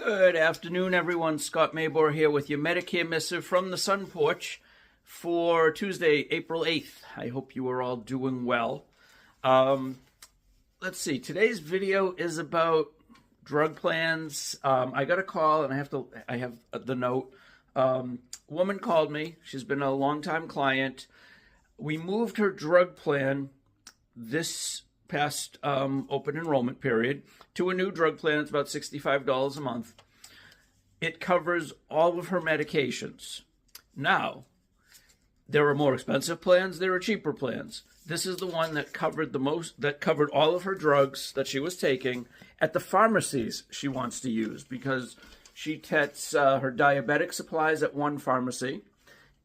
Good afternoon, everyone. Scott Mabor here with your Medicare Missive from the Sunporchp for Tuesday, April 8th. I hope you are all doing well. Let's see. Today's video is about drug plans. I got a call, and I have the note. Woman called me. She's been a longtime client. We moved her drug plan this past open enrollment period to a new drug plan. It's about $65 a month. It covers all of her medications. Now, there are more expensive plans, there are cheaper plans. This is the one that covered covered all of her drugs that she was taking at the pharmacies she wants to use, because she gets her diabetic supplies at one pharmacy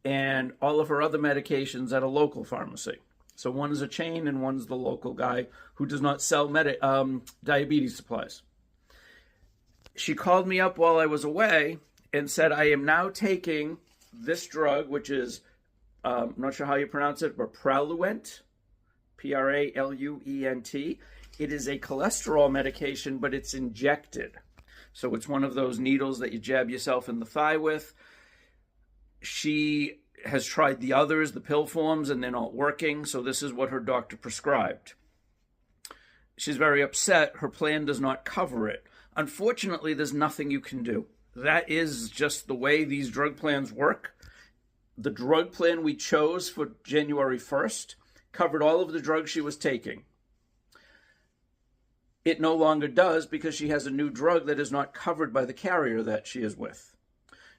and all of her other medications at a local pharmacy. So one is a chain and one's the local guy who does not sell diabetes supplies. She called me up while I was away and said, I am now taking this drug, which is, I'm not sure how you pronounce it, but Praluent, Praluent. It is a cholesterol medication, but it's injected. So it's one of those needles that you jab yourself in the thigh with. She has tried the others, the pill forms, and they're not working, so this is what her doctor prescribed. She's very upset. Her plan does not cover it. Unfortunately, there's nothing you can do. That is just the way these drug plans work. The drug plan we chose for January 1st covered all of the drugs she was taking. It no longer does because she has a new drug that is not covered by the carrier that she is with.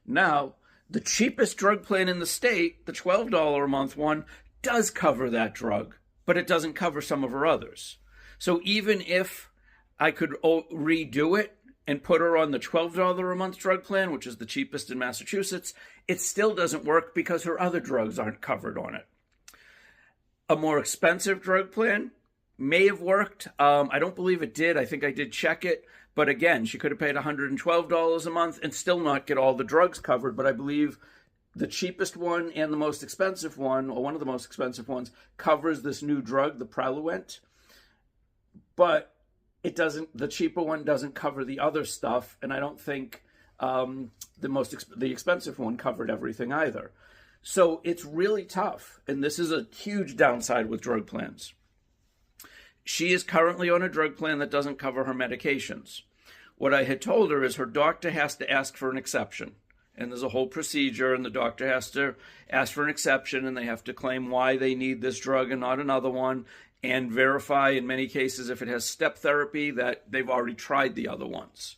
Now, the cheapest drug plan in the state, the $12 a month one, does cover that drug, but it doesn't cover some of her others. So even if I could redo it and put her on the $12 a month drug plan, which is the cheapest in Massachusetts, it still doesn't work because her other drugs aren't covered on it. A more expensive drug plan may have worked. I don't believe it did. I think I did check it. But again, she could have paid $112 a month and still not get all the drugs covered. But I believe the cheapest one and the most expensive one, or one of the most expensive ones, covers this new drug, the Praluent. But it doesn't. The cheaper one doesn't cover the other stuff, and I don't think the expensive one covered everything either. So it's really tough, and this is a huge downside with drug plans. She is currently on a drug plan that doesn't cover her medications. What I had told her is her doctor has to ask for an exception. And there's a whole procedure, and the doctor has to ask for an exception, and they have to claim why they need this drug and not another one, and verify in many cases if it has step therapy that they've already tried the other ones.